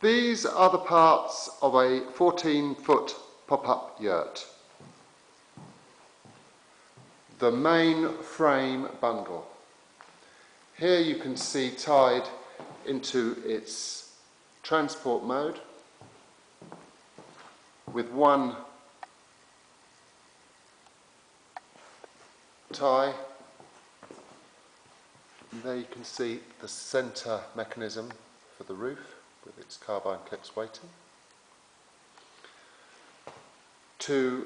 These are the parts of a 14-foot pop-up yurt. The main frame bundle. Here you can see tied into its transport mode with one tie. And there you can see the centre mechanism for the roof with its carbine clips waiting. Two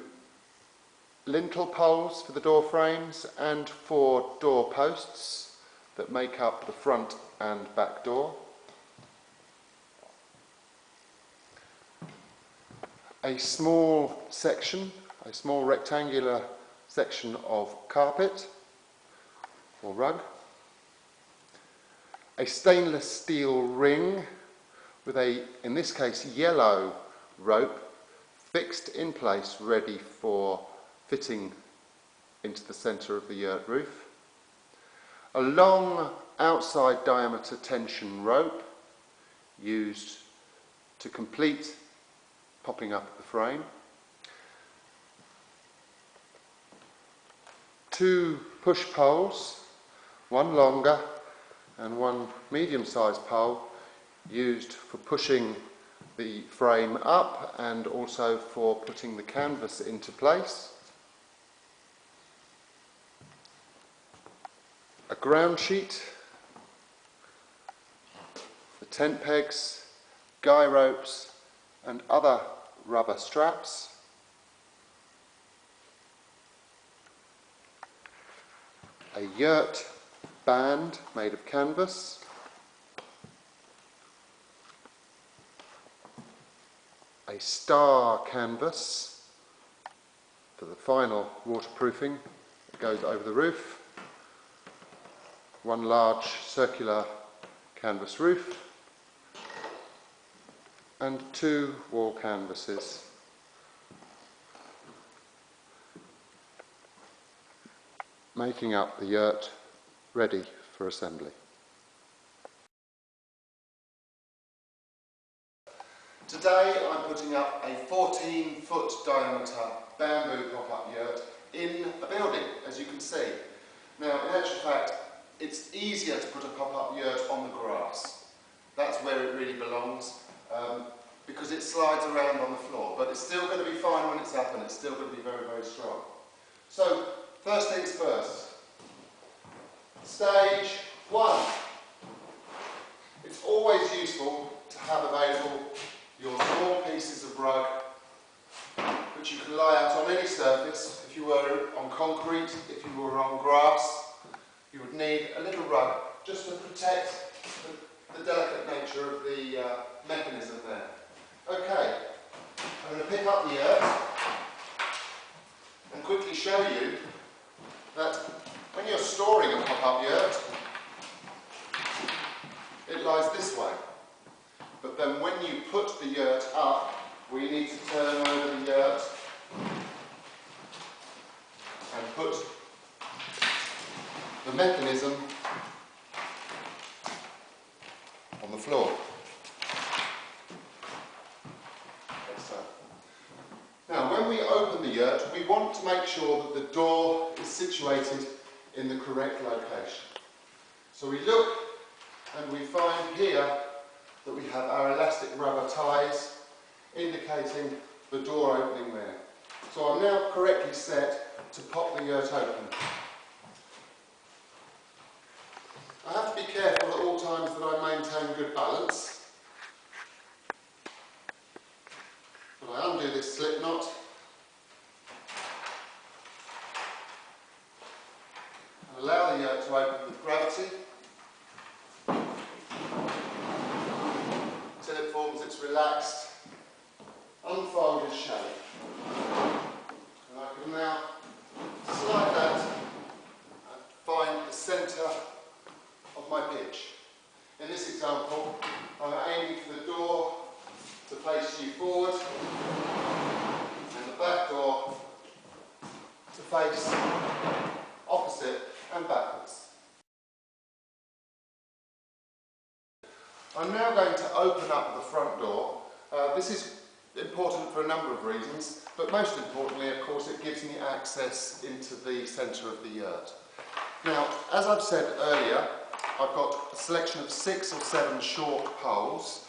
lintel poles for the door frames and 4 door posts that make up the front and back door. A small section, a small rectangular section of carpet or rug. A stainless steel ring with a, in this case, yellow rope fixed in place ready for fitting into the centre of the yurt roof. A long outside diameter tension rope used to complete popping up the frame. 2 push poles, one longer and one medium-sized pole used for pushing the frame up and also for putting the canvas into place. A ground sheet, the tent pegs, guy ropes and other rubber straps. A yurt band made of canvas. A star canvas for the final waterproofing that goes over the roof. One large circular canvas roof and 2 wall canvases. Making up the yurt ready for assembly. Today I'm putting up a 14-foot diameter bamboo pop-up yurt in a building, as you can see. Now, in actual fact, it's easier to put a pop-up yurt on the grass. That's where it really belongs, because it slides around on the floor. But it's still going to be fine when it's up, and it's still going to be very, very strong. So, first things first. Stage 1. It's always useful to have available your small pieces of rug, which you can lie out on any surface. If you were on concrete, if you were on grass, you would need a little rug just to protect the delicate nature of the mechanism there. Okay, I'm going to pick up the yurt and quickly show you that when you're storing a pop-up yurt, it lies this way. But then when you put the yurt up, we need to turn over the yurt and put the mechanism on the floor. Like so. Now, when we open the yurt, we want to make sure that the door is situated in the correct location. So we look and we find here that we have our elastic rubber ties indicating the door opening there. So I'm now correctly set to pop the yurt open. I have to be careful at all times that I maintain good balance. But I undo this slip knot and allow the yurt to open with gravity until it forms its relaxed, unfolded shape. And I can now slide that and find the centre of my pitch. In this example, I'm aiming for the door to face you forward and the back door to face opposite and backwards. I'm now going to open up the front door This is important for a number of reasons, but most importantly, of course, it gives me access into the centre of the yurt. Now, as I've said earlier, I've got a selection of 6 or 7 short poles.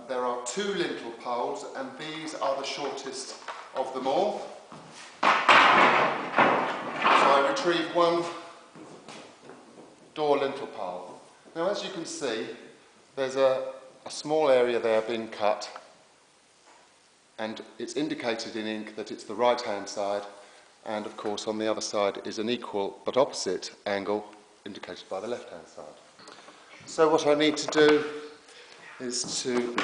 There are 2 lintel poles, and these are the shortest of them all. So I retrieve 1 door lintel pole. Now, as you can see, there's a small area there being cut, and it's indicated in ink that it's the right hand side, and of course on the other side is an equal but opposite angle indicated by the left hand side. So what I need to do is to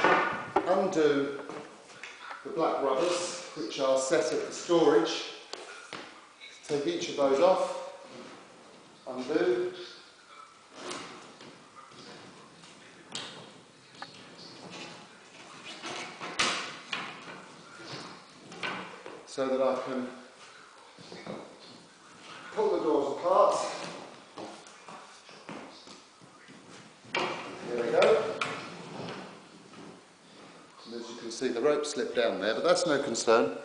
undo the black rubbers, which are set at the storage. Take each of those off, undo, so that I can pull the doors apart. Here we go. And as you can see, the rope slipped down there, but that's no concern.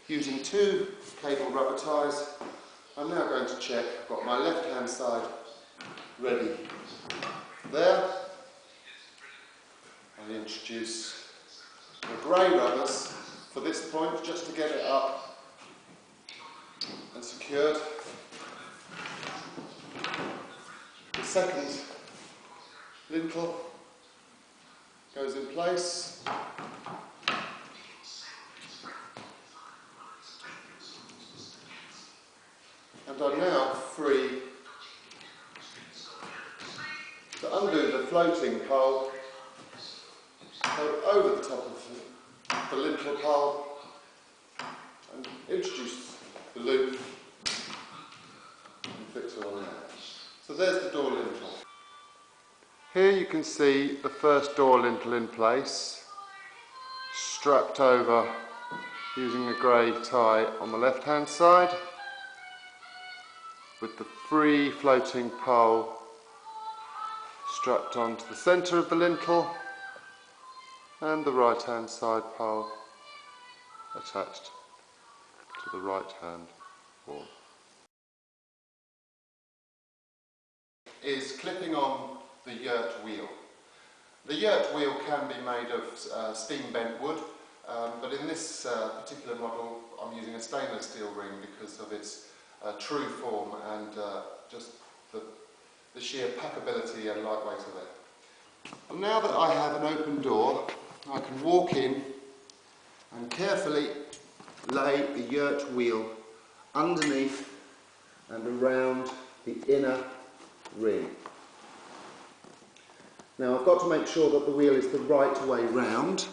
Using 2 cable rubber ties, I'm now going to check. I've got my left hand side ready there. I introduce the grey rubbers for this point, just to get it up and secured. The second lintel goes in place. And I'm now free to undo the floating pole, go over the top of the lintel pole and introduce the loop and fix it on there. So there's the door lintel. Here you can see the first door lintel in place, strapped over using a grey tie on the left hand side, with the free floating pole strapped onto the centre of the lintel, and the right hand side pole attached to the right hand wall. Is clipping on the yurt wheel. The yurt wheel can be made of steam bent wood, but in this particular model I'm using a stainless steel ring because of its true form and just the sheer packability and lightweight of it. And now that I have an open door, I can walk in and carefully lay the yurt wheel underneath and around the inner ring. Now I've got to make sure that the wheel is the right way round,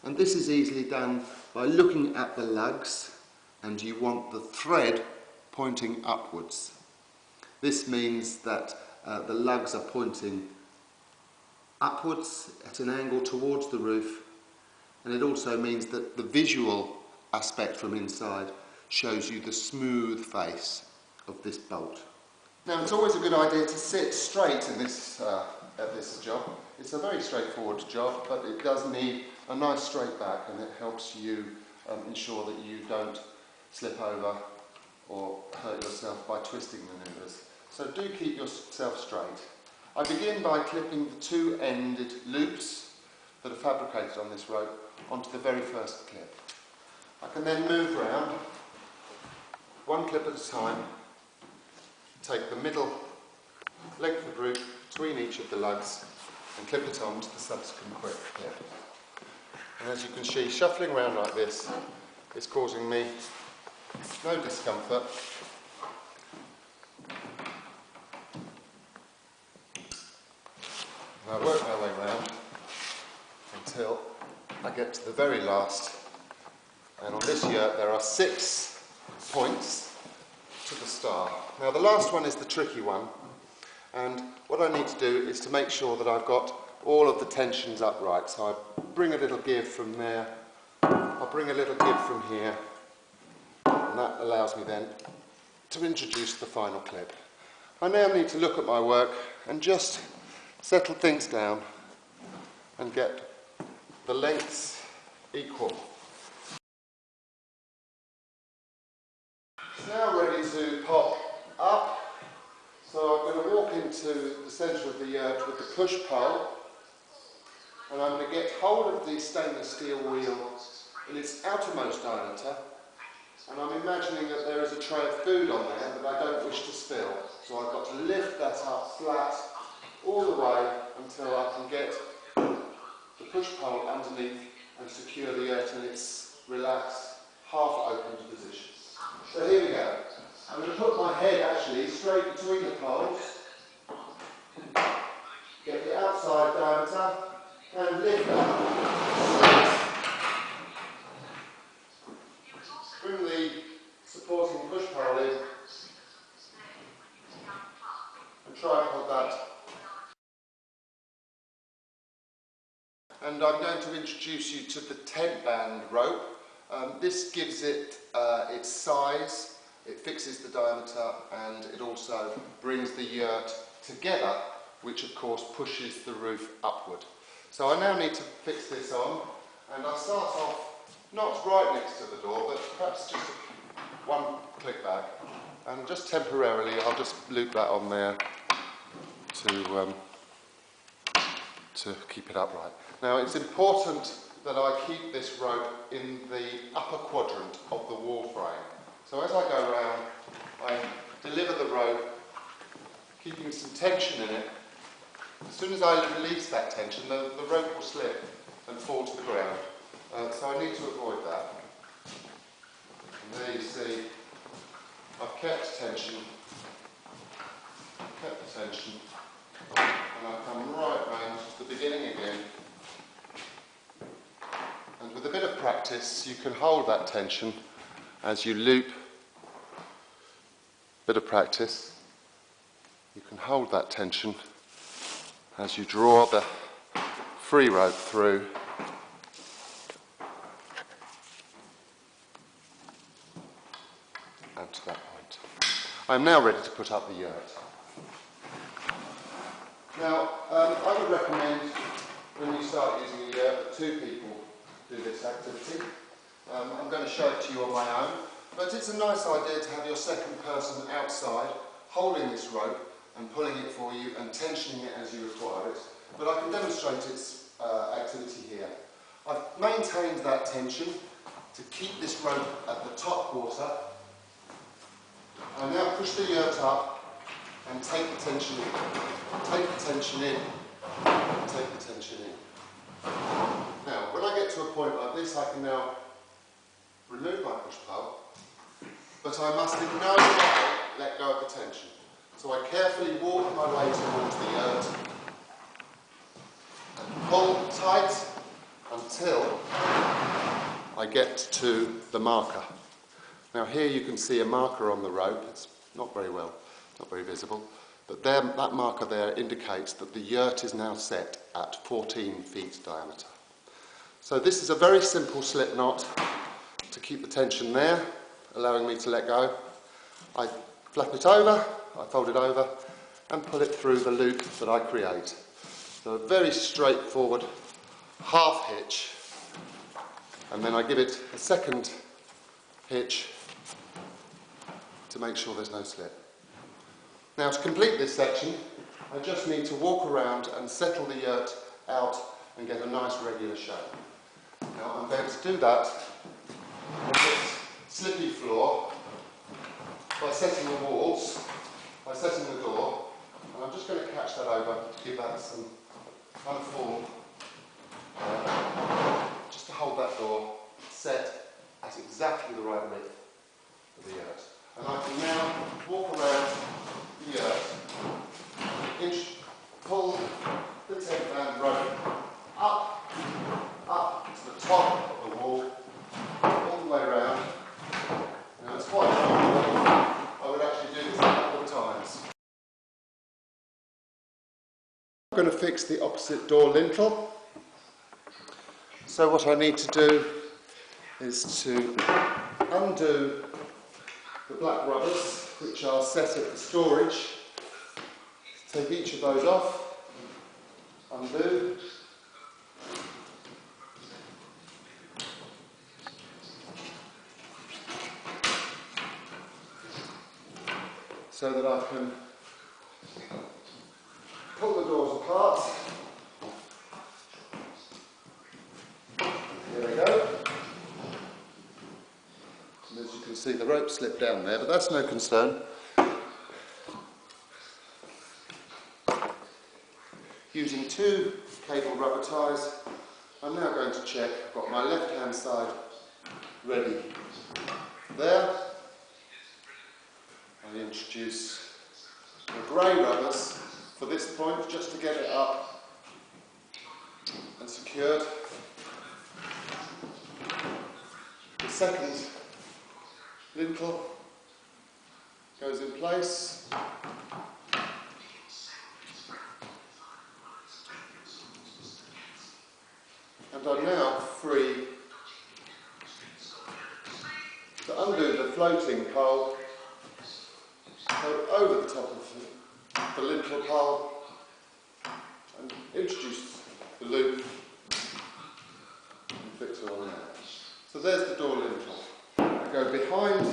and this is easily done by looking at the lugs, and you want the thread pointing upwards. This means that the lugs are pointing upwards at an angle towards the roof, and it also means that the visual aspect from inside shows you the smooth face of this bolt. Now it's always a good idea to sit straight in this, at this job. It's a very straightforward job, but it does need a nice straight back, and it helps you ensure that you don't slip over or hurt yourself by twisting manoeuvres. So do keep yourself straight. I begin by clipping the 2-ended loops that are fabricated on this rope onto the very first clip. I can then move round, 1 clip at a time, take the middle length of rope between each of the lugs and clip it onto the subsequent clip. And as you can see, shuffling around like this is causing me no discomfort. And I work my way round until I get to the very last, and on this yurt there are 6 points to the star. Now the last one is the tricky one, and what I need to do is to make sure that I've got all of the tensions upright. So I bring a little give from there, I'll bring a little give from here, and that allows me then to introduce the final clip. I now need to look at my work and just settle things down and get the lengths equal. It's now ready to pop up, so I'm going to walk into the centre of the yurt with the push pole, and I'm going to get hold of the stainless steel wheel in its outermost diameter, and I'm imagining that there is a tray of food on there that I don't wish to spill, so I've got to lift that up flat all the way until I can get the push pole underneath and secure the yurt in its relaxed, half-opened position. So here we go. I'm going to put my head actually straight between the poles, get the outside diameter, and lift up. Bring the supporting push pole in and tripod that. And I'm going to introduce you to the 10-band rope. This gives it its size, it fixes the diameter, and it also brings the yurt together, which of course pushes the roof upward. So I now need to fix this on, and I'll start off not right next to the door, but perhaps just one click back, and just temporarily I'll just loop that on there to keep it upright. Now it's important that I keep this rope in the upper quadrant of the wall frame. So as I go around, I deliver the rope, keeping some tension in it. As soon as I release that tension, the rope will slip and fall to the ground. So I need to avoid that. And there you see, I've kept tension, and I come right round to the beginning again. And with a bit of practice, you can hold that tension as you loop. Bit of practice, you can hold that tension as you draw the free rope through. And to that point. I'm now ready to put up the yurt. Now, I would recommend when you start using a yurt that two people do this activity. I'm going to show it to you on my own, but it's a nice idea to have your second person outside holding this rope and pulling it for you and tensioning it as you require it. But I can demonstrate its activity here. I've maintained that tension to keep this rope at the top quarter. I now push the yurt up and take the tension in, take the tension in, take the tension in. Now, when I get to a point like this, I can now remove my push pole, but I must in no way let go of the tension. So I carefully walk my way towards the yurt and pull tight until I get to the marker. Now here you can see a marker on the rope. It's not very visible, but there, that marker there indicates that the yurt is now set at 14 feet diameter. So this is a very simple slip knot to keep the tension there, allowing me to let go. I flap it over, I fold it over and pull it through the loop that I create. So a very straightforward half hitch, and then I give it a second hitch to make sure there's no slip. Now to complete this section, I just need to walk around and settle the yurt out and get a nice regular shape. Now I'm going to do that on this slippy floor by setting the walls, by setting the door, and I'm just going to catch that over to give that some unformed, just to hold that door set at exactly the right width of the yurt. And I can now walk around the yurt, pull the 10-band rope up to the top of the wall, all the way around. Now it's quite long, I would actually do this a couple of times. I'm going to fix the opposite door lintel. So what I need to do is to undo the black rubbers, which are set at the storage. Take each of those off, undo, so that I can pull the doors apart. Here they go. And as you can see, the rope slipped down there, but that's no concern. Using 2 cable rubber ties, I'm now going to check. I've got my left hand side ready there. I introduce the grey rubbers for this point, just to get it up and secured. The second lintel goes in place. And I'm now free to undo the floating pole, go over the top of the lintel pole and introduce the loop and fix it on there. So there's the door lintel. I go behind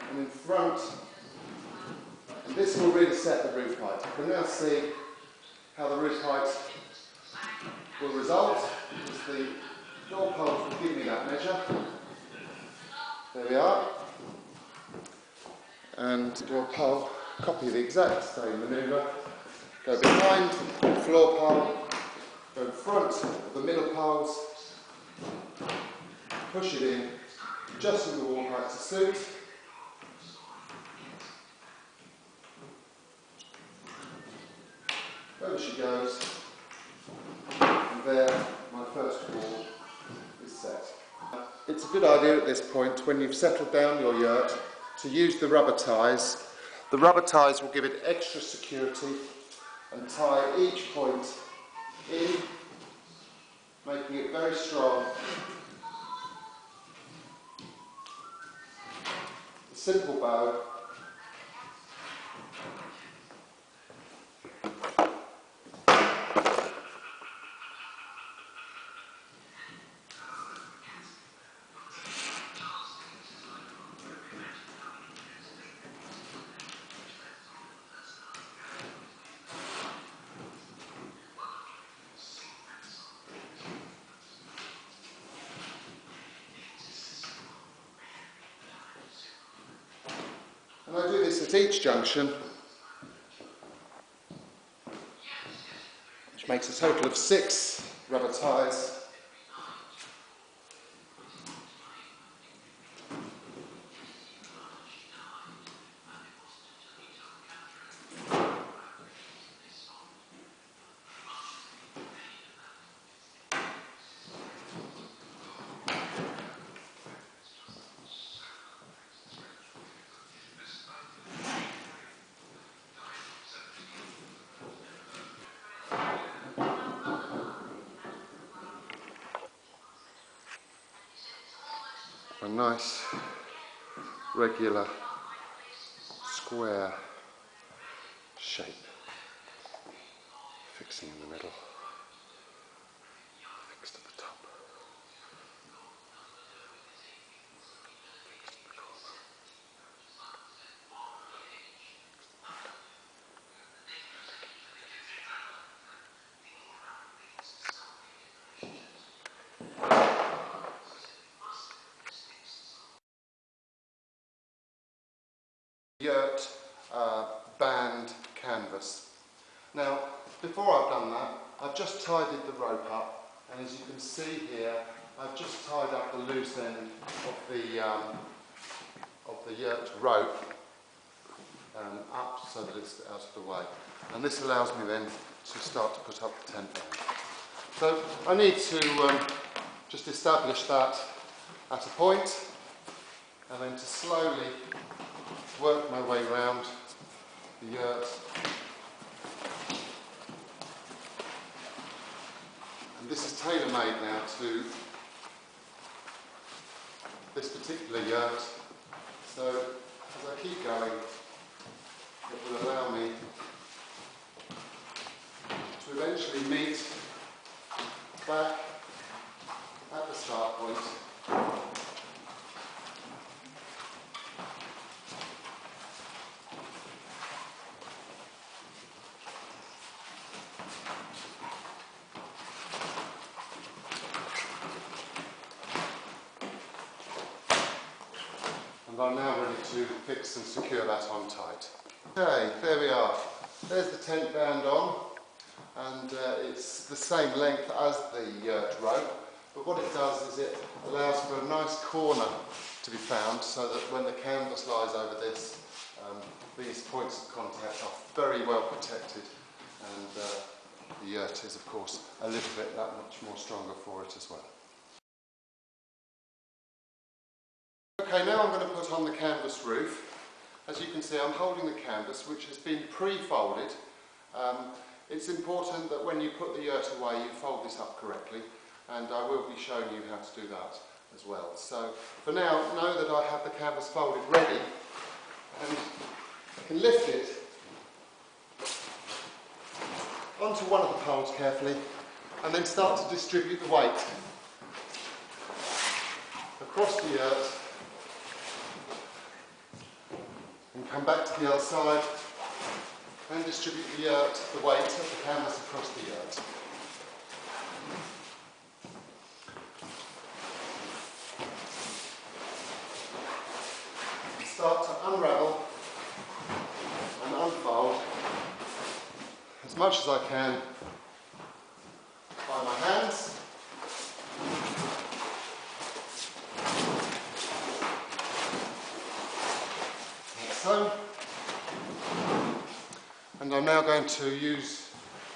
and in front, and this will really set the roof height. You can now see how the roof height will result, because the door poles will give me that measure. There we are. And door pole, copy the exact same manoeuvre. Go behind the floor pole, go in front of the middle poles, push it in just in the wall height to suit. Over she goes, and there my first wall is set. It's a good idea at this point, when you've settled down your yurt, to use the rubber ties. The rubber ties will give it extra security and tie each point in, making it very strong. A simple bow. And I do this at each junction, which makes a total of 6 rubber ties. A nice, regular, square shape, fixing in the middle, fixed at the top, fixed at the corner. Yurt band canvas. Now, before I've done that, I've just tidied the rope up, and as you can see here, I've just tied up the loose end of the yurt rope up so that it's out of the way. And this allows me then to start to put up the tent down. So I need to just establish that at a point, and then to slowly work my way round the yurt. And this is tailor-made now to this particular yurt, so as I keep going, it will allow me to to eventually meet back at the start point. And I'm now ready to fix and secure that on tight. Okay, there we are. There's the tent band on, and it's the same length as the yurt rope, but what it does is it allows for a nice corner to be found so that when the canvas lies over this, these points of contact are very well protected, and the yurt is of course a little bit that much more stronger for it as well. Okay, now I'm going to put on the canvas roof. As you can see, I'm holding the canvas which has been pre-folded. It's important that when you put the yurt away you fold this up correctly, and I will be showing you how to do that as well. So for now, know that I have the canvas folded ready, and I can lift it onto one of the poles carefully and then start to distribute the weight across the yurt and come back to the other side and distribute the weight of the canvas across the yurt. Start to unravel and unfold as much as I can by my hands. Like so. And I'm now going to use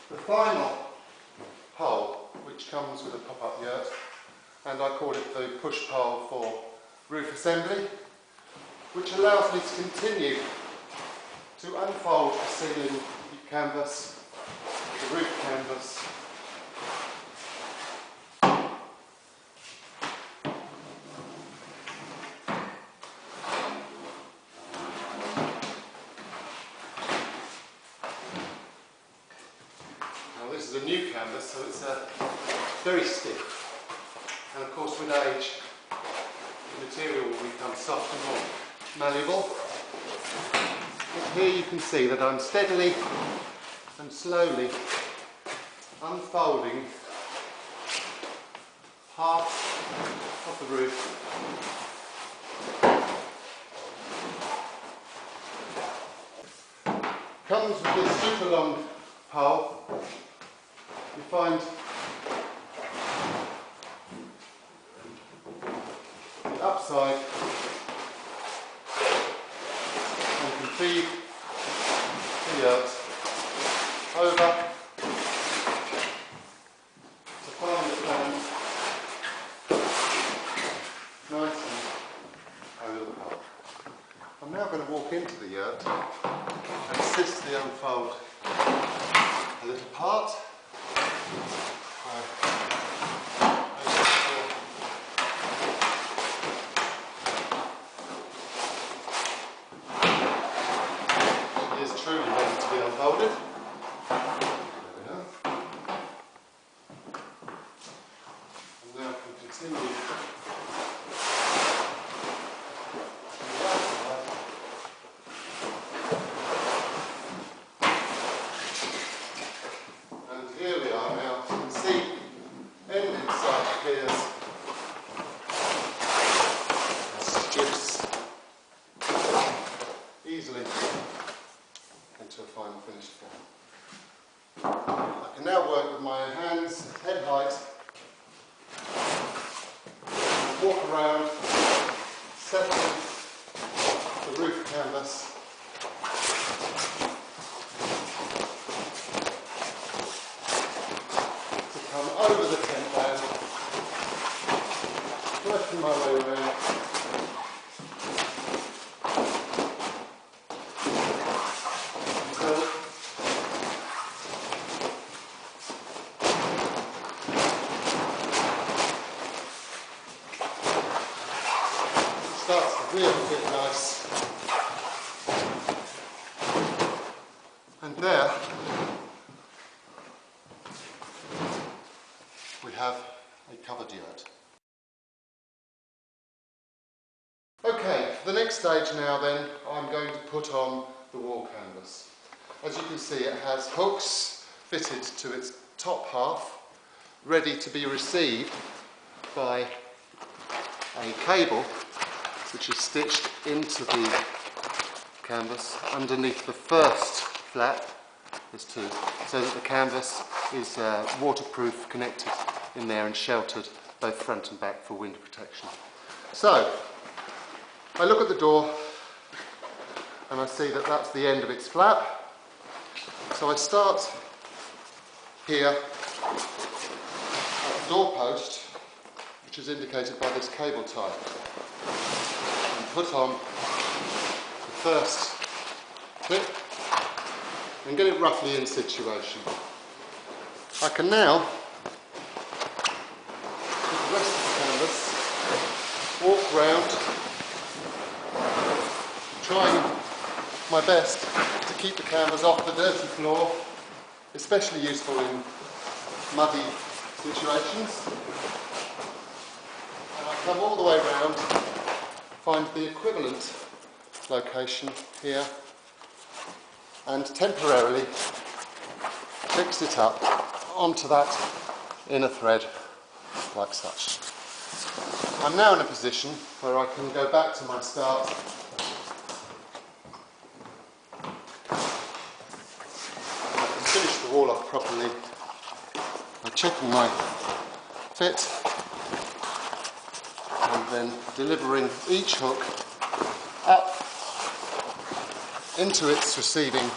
the final pole, which comes with a pop-up yurt, and I call it the push pole for roof assembly, which allows me to continue to unfold the ceiling canvas, the roof canvas, this is a new canvas, so it's very stiff, and of course with age the material will become soft and more malleable. But here you can see that I'm steadily and slowly unfolding half of the roof. Comes with this super long pole. You find the upside and can feed the yurt over to find it lands nicely over the pole. I'm now going to walk into the yurt and assist the unfold a little part. It is truly ready to be unfolded. There we are. And now I can continue. And here we are now. You can see end inside appears strips easily into a final finished form. I can now work with my hands at head height, walk around, settling the roof canvas. Come over the tent band, working my way around, until it starts to really get nice. And there a covered yurt. Okay, the next stage now then, I'm going to put on the wall canvas. As you can see, it has hooks fitted to its top half, ready to be received by a cable which is stitched into the canvas underneath the first flap. There's two, so that the canvas is waterproof, connected in there and sheltered both front and back for wind protection. So, I look at the door and I see that that's the end of its flap. So I start here at the door post, which is indicated by this cable tie, and put on the first clip and get it roughly in situation. I can now, with the rest of the canvas, walk round, trying my best to keep the canvas off the dirty floor, especially useful in muddy situations. And I come all the way around, find the equivalent location here, and temporarily fix it up onto that inner thread like such. I'm now in a position where I can go back to my start finish the wall off properly by checking my fit and then delivering each hook up into its receiving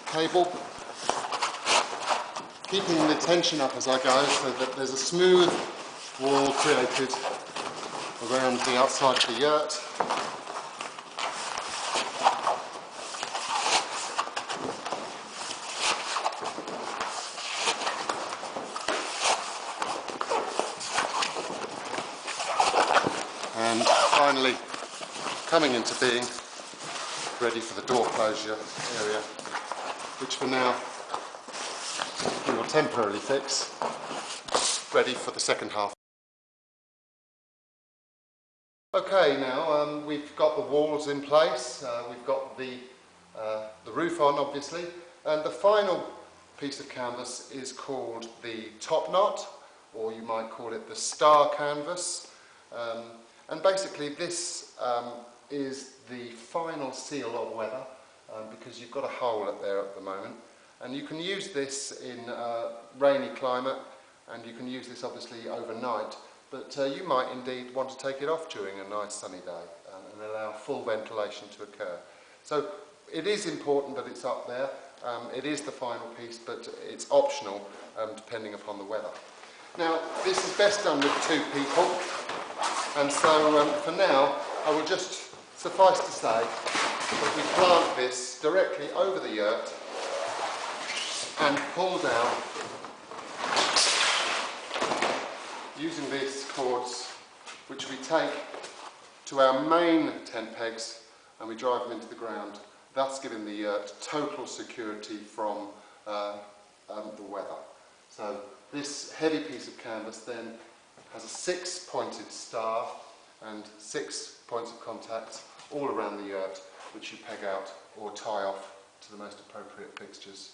cable, keeping the tension up as I go so that there's a smooth wall created around the outside of the yurt. And finally coming into being, ready for the door closure area, which for now we will temporarily fix, ready for the second half. Okay, now we've got the walls in place, we've got the roof on obviously, and the final piece of canvas is called the top knot, or you might call it the star canvas. And basically this is the final seal of weather, because you've got a hole up there at the moment, and you can use this in rainy climate, and you can use this obviously overnight, but you might indeed want to take it off during a nice sunny day and allow full ventilation to occur. So it is important that it's up there. It is the final piece, but it's optional depending upon the weather. Now this is best done with two people. And so for now, I will just suffice to say that we plant this directly over the yurt and pull down using these cords, which we take to our main tent pegs and we drive them into the ground, thus giving the yurt total security from the weather. So this heavy piece of canvas then has a 6-pointed star and 6 points of contact all around the yurt, which you peg out or tie off to the most appropriate fixtures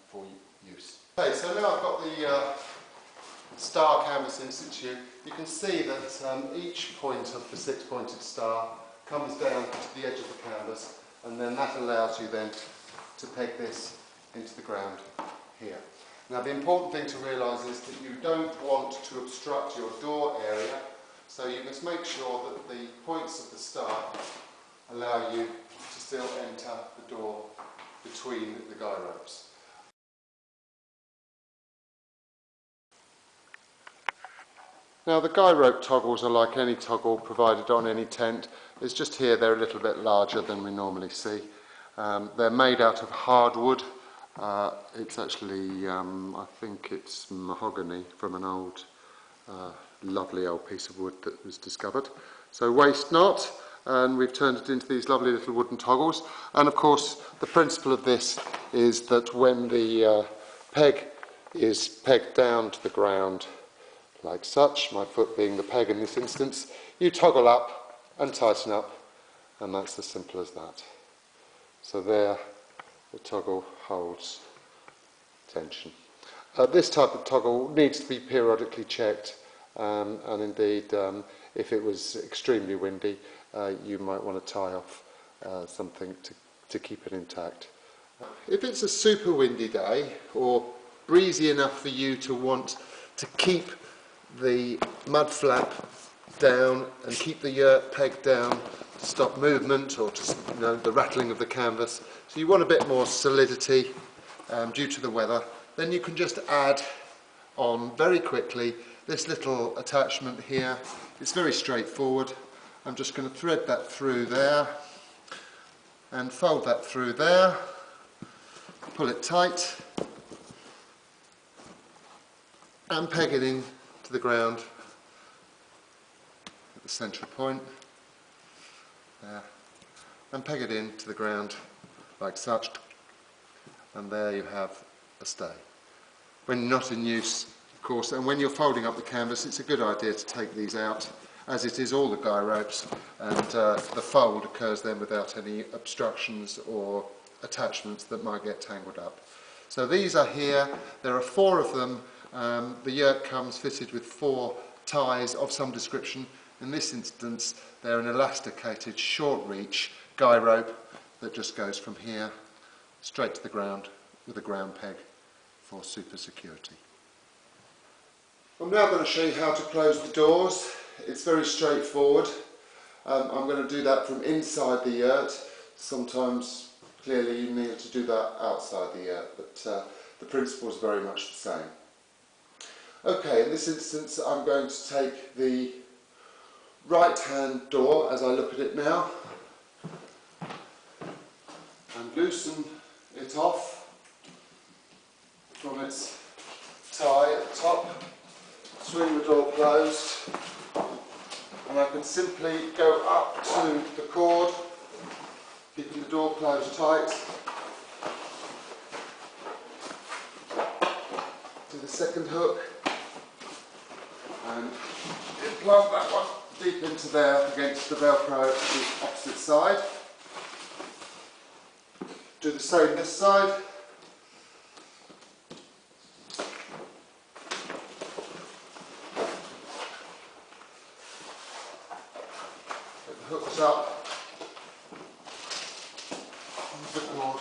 for use. Okay, so now I've got the star canvas in situ. You can see that each point of the 6-pointed star comes down to the edge of the canvas, and then that allows you then to peg this into the ground here. Now the important thing to realise is that you don't want to obstruct your door area, so you must make sure that the points of the star allow you to still enter the door between the guy ropes. Now the guy rope toggles are like any toggle provided on any tent. It's just here they're a little bit larger than we normally see. They're made out of hardwood. It's actually, I think it's mahogany from an old, lovely old piece of wood that was discovered. So waste not, and we've turned it into these lovely little wooden toggles. And of course, the principle of this is that when the peg is pegged down to the ground like such, my foot being the peg in this instance. You toggle up and tighten up, and that's as simple as that. So there, the toggle holds tension. This type of toggle needs to be periodically checked, and indeed if it was extremely windy you might want to tie off something to keep it intact. If it's a super windy day or breezy enough for you to want to keep the mud flap down and keep the yurt pegged down to stop movement or to, the rattling of the canvas, so you want a bit more solidity due to the weather, then you can just add on very quickly this little attachment here. It's very straightforward. I'm just going to thread that through there and fold that through there, pull it tight and peg it in to the ground at the central point there, and peg it in to the ground like such, and there you have a stay. When not in use, of course, and when you're folding up the canvas, it's a good idea to take these out, as it is all the guy ropes, and the fold occurs then without any obstructions or attachments that might get tangled up. So these are here, there are 4 of them. The yurt comes fitted with 4 ties of some description. In this instance they're an elasticated short reach guy rope that just goes from here straight to the ground with a ground peg for super security. I'm now going to show you how to close the doors. It's very straightforward. I'm going to do that from inside the yurt. Sometimes clearly you need to do that outside the yurt, but the principle is very much the same. Okay, in this instance I'm going to take the right hand door as I look at it now and loosen it off from its tie at the top, swing the door closed, and I can simply go up to the cord, keeping the door closed tight, to the second hook, and implant that one deep into there against the Velcro to the opposite side. Do the same this side. Get the hooks up onto the cord.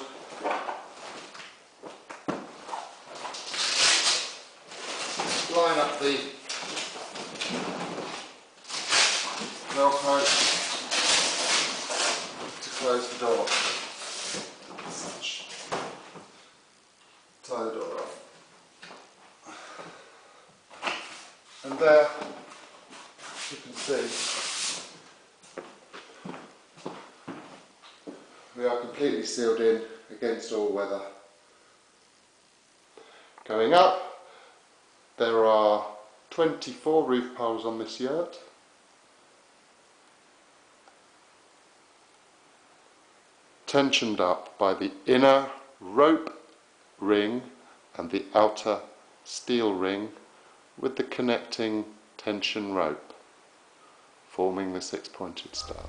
Line up the Velcro to close the door. Such. Tie the door off. And there you can see we are completely sealed in against all weather. Going up, there are 24 roof poles on this yurt. Tensioned up by the inner rope ring and the outer steel ring with the connecting tension rope, forming the 6-pointed star.